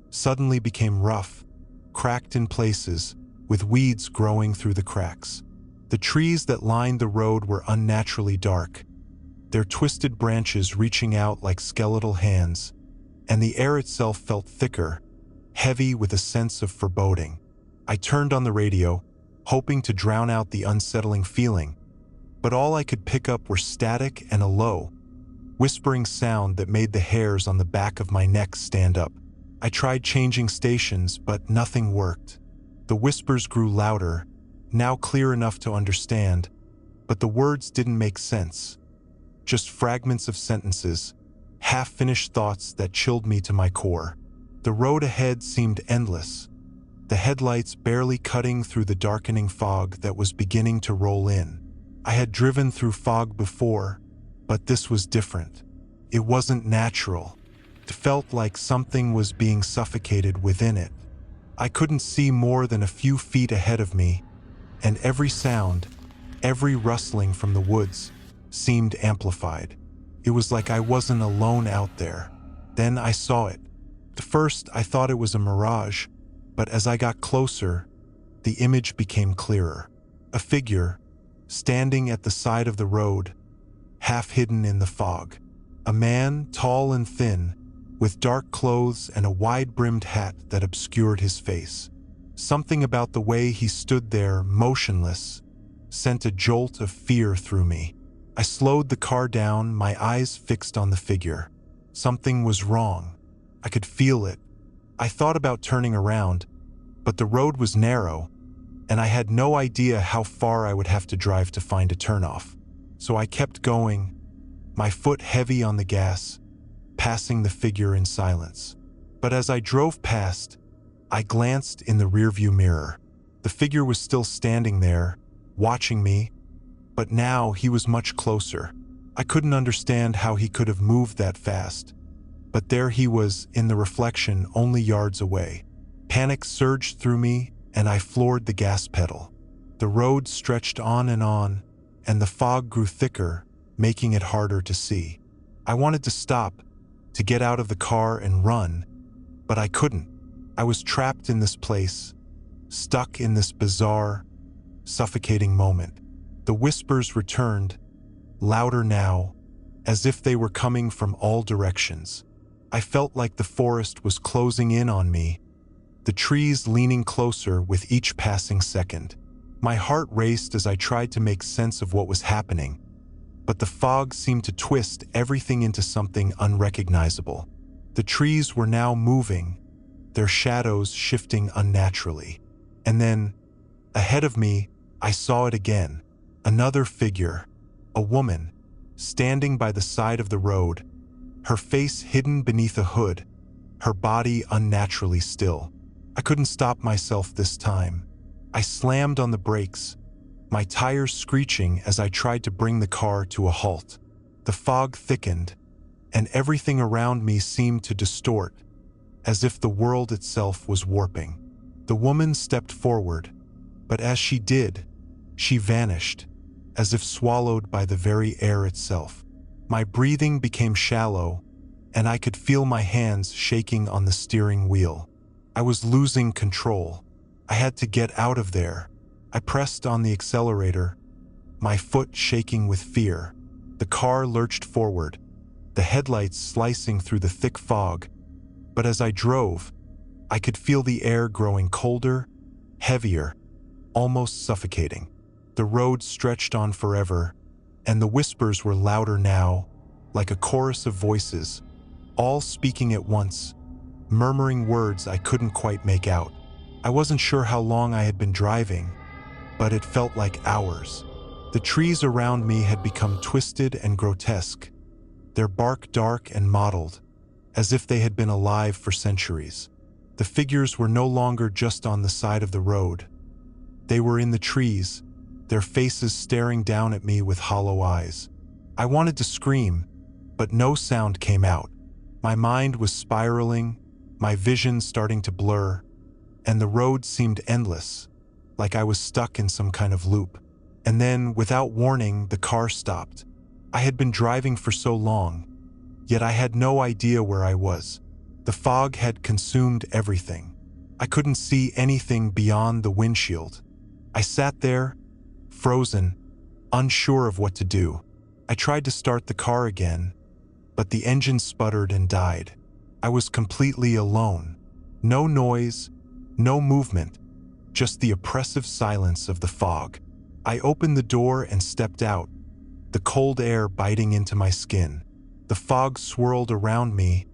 suddenly became rough, cracked in places, with weeds growing through the cracks. The trees that lined the road were unnaturally dark, their twisted branches reaching out like skeletal hands, and the air itself felt thicker, heavy with a sense of foreboding. I turned on the radio, hoping to drown out the unsettling feeling, but all I could pick up were static and a low, whispering sound that made the hairs on the back of my neck stand up. I tried changing stations, but nothing worked. The whispers grew louder, now clear enough to understand, but the words didn't make sense. Just fragments of sentences, half-finished thoughts that chilled me to my core. The road ahead seemed endless, the headlights barely cutting through the darkening fog that was beginning to roll in. I had driven through fog before, but this was different. It wasn't natural. It felt like something was being suffocated within it. I couldn't see more than a few feet ahead of me, and every sound, every rustling from the woods, seemed amplified. It was like I wasn't alone out there. Then I saw it. At first, I thought it was a mirage, but as I got closer, the image became clearer. A figure, standing at the side of the road, half hidden in the fog. A man, tall and thin, with dark clothes and a wide-brimmed hat that obscured his face. Something about the way he stood there, motionless, sent a jolt of fear through me. I slowed the car down, my eyes fixed on the figure. Something was wrong. I could feel it. I thought about turning around, but the road was narrow, and I had no idea how far I would have to drive to find a turnoff. So I kept going, my foot heavy on the gas, passing the figure in silence. But as I drove past, I glanced in the rearview mirror. The figure was still standing there, watching me, but now he was much closer. I couldn't understand how he could have moved that fast, but there he was in the reflection only yards away. Panic surged through me, and I floored the gas pedal. The road stretched on, and the fog grew thicker, making it harder to see. I wanted to stop, to get out of the car and run, but I couldn't. I was trapped in this place, stuck in this bizarre, suffocating moment. The whispers returned, louder now, as if they were coming from all directions. I felt like the forest was closing in on me, the trees leaning closer with each passing second. My heart raced as I tried to make sense of what was happening, but the fog seemed to twist everything into something unrecognizable. The trees were now moving, their shadows shifting unnaturally. And then, ahead of me, I saw it again. Another figure, a woman, standing by the side of the road, her face hidden beneath a hood, her body unnaturally still. I couldn't stop myself this time. I slammed on the brakes, my tires screeching as I tried to bring the car to a halt. The fog thickened, and everything around me seemed to distort, as if the world itself was warping. The woman stepped forward, but as she did, she vanished, as if swallowed by the very air itself. My breathing became shallow, and I could feel my hands shaking on the steering wheel. I was losing control. I had to get out of there. I pressed on the accelerator, my foot shaking with fear. The car lurched forward, the headlights slicing through the thick fog. But as I drove, I could feel the air growing colder, heavier, almost suffocating. The road stretched on forever, and the whispers were louder now, like a chorus of voices, all speaking at once, murmuring words I couldn't quite make out. I wasn't sure how long I had been driving, but it felt like hours. The trees around me had become twisted and grotesque, their bark dark and mottled, as if they had been alive for centuries. The figures were no longer just on the side of the road. They were in the trees, their faces staring down at me with hollow eyes. I wanted to scream, but no sound came out. My mind was spiraling, my vision starting to blur, and the road seemed endless, like I was stuck in some kind of loop. And then, without warning, the car stopped. I had been driving for so long, yet I had no idea where I was. The fog had consumed everything. I couldn't see anything beyond the windshield. I sat there, frozen, unsure of what to do. I tried to start the car again, but the engine sputtered and died. I was completely alone. No noise, no movement, just the oppressive silence of the fog. I opened the door and stepped out, the cold air biting into my skin. The fog swirled around me,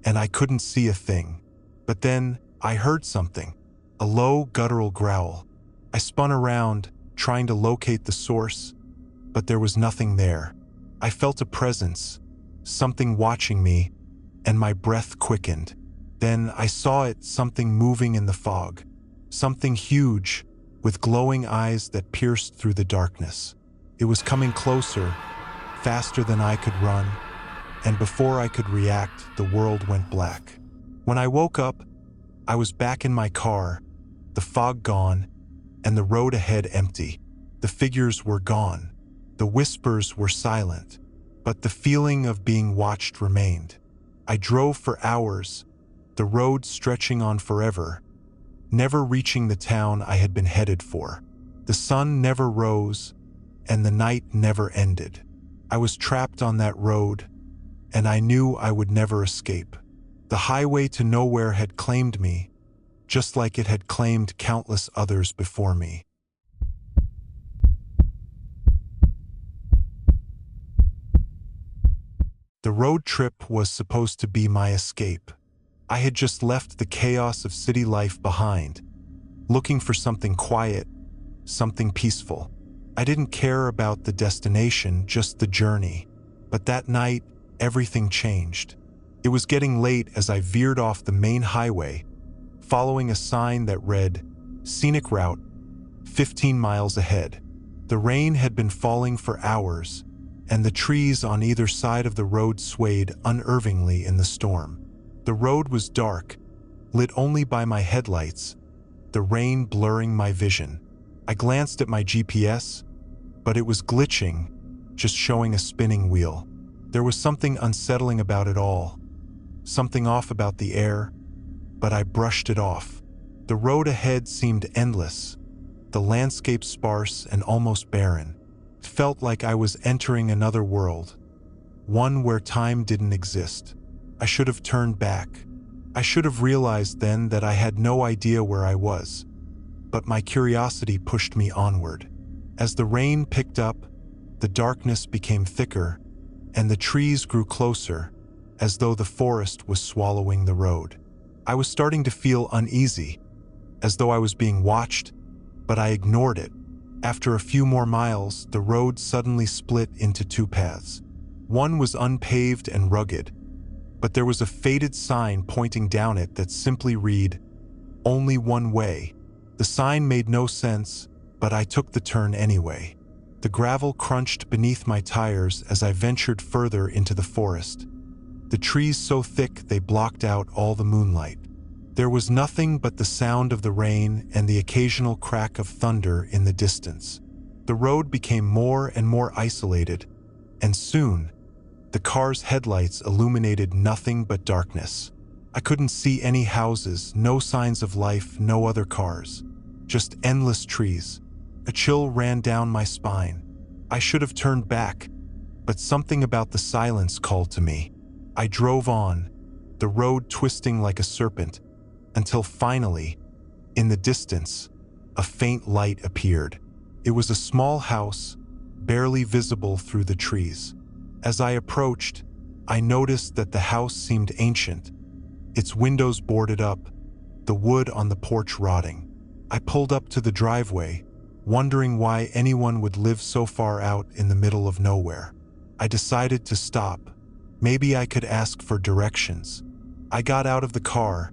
and I couldn't see a thing. But then I heard something, a low, guttural growl. I spun around, trying to locate the source, but there was nothing there. I felt a presence, something watching me, and my breath quickened. Then I saw it, something moving in the fog, something huge, with glowing eyes that pierced through the darkness. It was coming closer, faster than I could run, and before I could react, the world went black. When I woke up, I was back in my car, the fog gone, and the road ahead empty. The figures were gone. The whispers were silent, but the feeling of being watched remained. I drove for hours, the road stretching on forever, never reaching the town I had been headed for. The sun never rose, and the night never ended. I was trapped on that road, and I knew I would never escape. The highway to nowhere had claimed me, just like it had claimed countless others before me. The road trip was supposed to be my escape. I had just left the chaos of city life behind, looking for something quiet, something peaceful. I didn't care about the destination, just the journey. But that night, everything changed. It was getting late as I veered off the main highway, following a sign that read, "Scenic Route, 15 miles ahead." The rain had been falling for hours, and the trees on either side of the road swayed unnervingly in the storm. The road was dark, lit only by my headlights, the rain blurring my vision. I glanced at my GPS, but it was glitching, just showing a spinning wheel. There was something unsettling about it all, something off about the air, but I brushed it off. The road ahead seemed endless, the landscape sparse and almost barren. It felt like I was entering another world, one where time didn't exist. I should have turned back. I should have realized then that I had no idea where I was. But my curiosity pushed me onward. As the rain picked up, the darkness became thicker, and the trees grew closer, as though the forest was swallowing the road. I was starting to feel uneasy, as though I was being watched, but I ignored it. After a few more miles, the road suddenly split into two paths. One was unpaved and rugged, but there was a faded sign pointing down it that simply read, "Only one way." The sign made no sense, but I took the turn anyway. The gravel crunched beneath my tires as I ventured further into the forest. The trees so thick they blocked out all the moonlight. There was nothing but the sound of the rain and the occasional crack of thunder in the distance. The road became more and more isolated, and soon, the car's headlights illuminated nothing but darkness. I couldn't see any houses, no signs of life, no other cars. Just endless trees. A chill ran down my spine. I should have turned back, but something about the silence called to me. I drove on, the road twisting like a serpent, until finally, in the distance, a faint light appeared. It was a small house, barely visible through the trees. As I approached, I noticed that the house seemed ancient, its windows boarded up, the wood on the porch rotting. I pulled up to the driveway, wondering why anyone would live so far out in the middle of nowhere. I decided to stop. Maybe I could ask for directions. I got out of the car,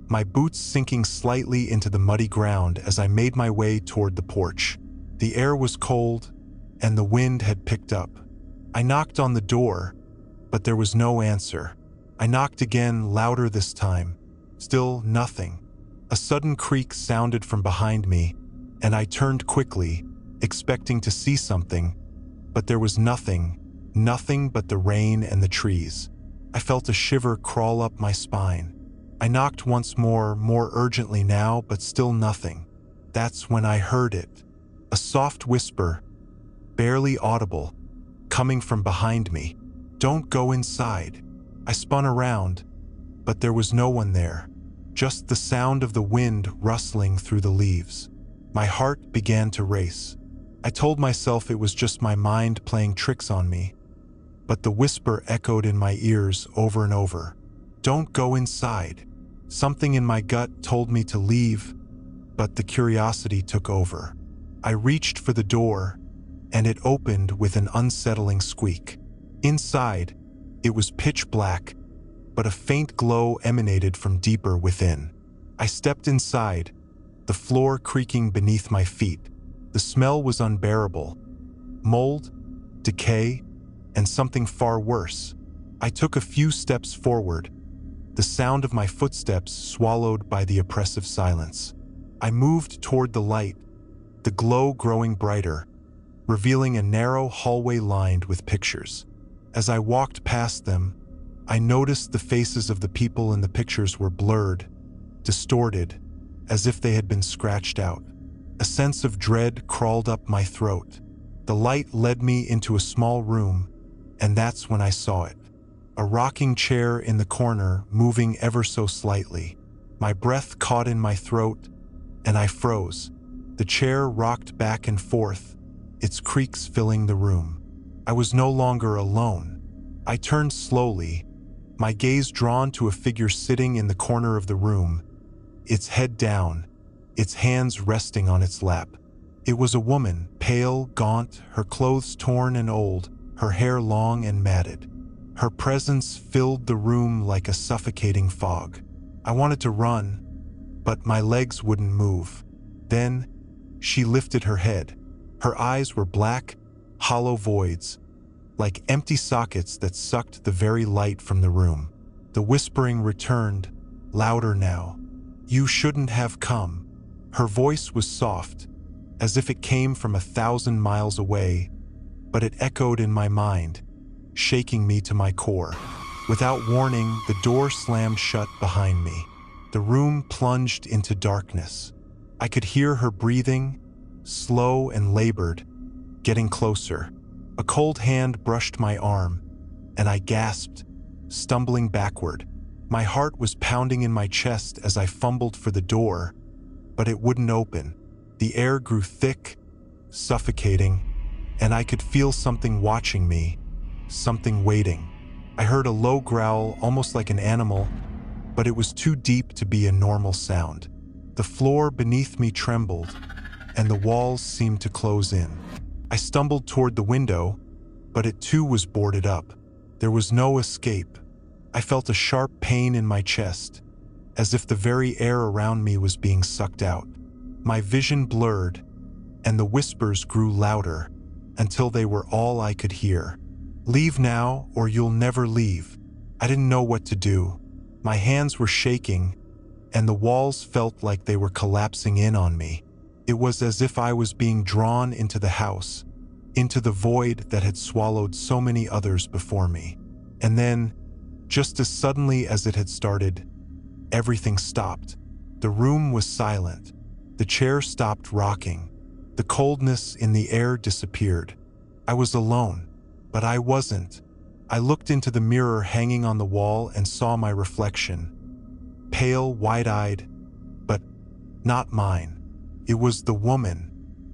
my boots sinking slightly into the muddy ground as I made my way toward the porch. The air was cold, and the wind had picked up. I knocked on the door, but there was no answer. I knocked again, louder this time. Still nothing. A sudden creak sounded from behind me, and I turned quickly, expecting to see something, but there was nothing but the rain and the trees. I felt a shiver crawl up my spine. I knocked once more urgently now, but still nothing. That's when I heard it. A soft whisper, barely audible, coming from behind me. "Don't go inside." I spun around, but there was no one there. Just the sound of the wind rustling through the leaves. My heart began to race. I told myself it was just my mind playing tricks on me, but the whisper echoed in my ears over and over. "Don't go inside." Something in my gut told me to leave, but the curiosity took over. I reached for the door, and it opened with an unsettling squeak. Inside, it was pitch black, but a faint glow emanated from deeper within. I stepped inside, the floor creaking beneath my feet. The smell was unbearable. Mold, decay, and something far worse. I took a few steps forward, the sound of my footsteps swallowed by the oppressive silence. I moved toward the light, the glow growing brighter, revealing a narrow hallway lined with pictures. As I walked past them, I noticed the faces of the people in the pictures were blurred, distorted, as if they had been scratched out. A sense of dread crawled up my throat. The light led me into a small room, and that's when I saw it. A rocking chair in the corner, moving ever so slightly. My breath caught in my throat, and I froze. The chair rocked back and forth, its creaks filling the room. I was no longer alone. I turned slowly, my gaze drawn to a figure sitting in the corner of the room, its head down, its hands resting on its lap. It was a woman, pale, gaunt, her clothes torn and old, her hair long and matted. Her presence filled the room like a suffocating fog. I wanted to run, but my legs wouldn't move. Then, she lifted her head. Her eyes were black, hollow voids, like empty sockets that sucked the very light from the room. The whispering returned, louder now. "You shouldn't have come." Her voice was soft, as if it came from 1,000 miles away, but it echoed in my mind, shaking me to my core. Without warning, the door slammed shut behind me. The room plunged into darkness. I could hear her breathing, slow and labored, getting closer. A cold hand brushed my arm, and I gasped, stumbling backward. My heart was pounding in my chest as I fumbled for the door, but it wouldn't open. The air grew thick, suffocating, and I could feel something watching me, something waiting. I heard a low growl, almost like an animal, but it was too deep to be a normal sound. The floor beneath me trembled, and the walls seemed to close in. I stumbled toward the window, but it too was boarded up. There was no escape. I felt a sharp pain in my chest, as if the very air around me was being sucked out. My vision blurred, and the whispers grew louder, until they were all I could hear. "Leave now, or you'll never leave." I didn't know what to do. My hands were shaking, and the walls felt like they were collapsing in on me. It was as if I was being drawn into the house, into the void that had swallowed so many others before me. And then, just as suddenly as it had started, everything stopped. The room was silent. The chair stopped rocking. The coldness in the air disappeared. I was alone, but I wasn't. I looked into the mirror hanging on the wall and saw my reflection. Pale, wide-eyed, but not mine. It was the woman.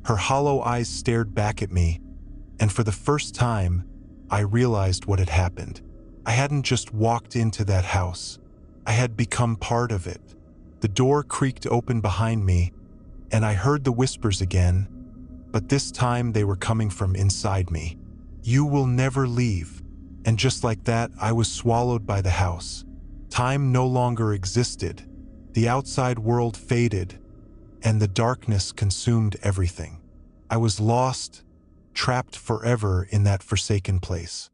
Her hollow eyes stared back at me, and for the first time, I realized what had happened. I hadn't just walked into that house. I had become part of it. The door creaked open behind me, and I heard the whispers again, but this time they were coming from inside me. "You will never leave." And just like that, I was swallowed by the house. Time no longer existed. The outside world faded, and the darkness consumed everything. I was lost, trapped forever in that forsaken place.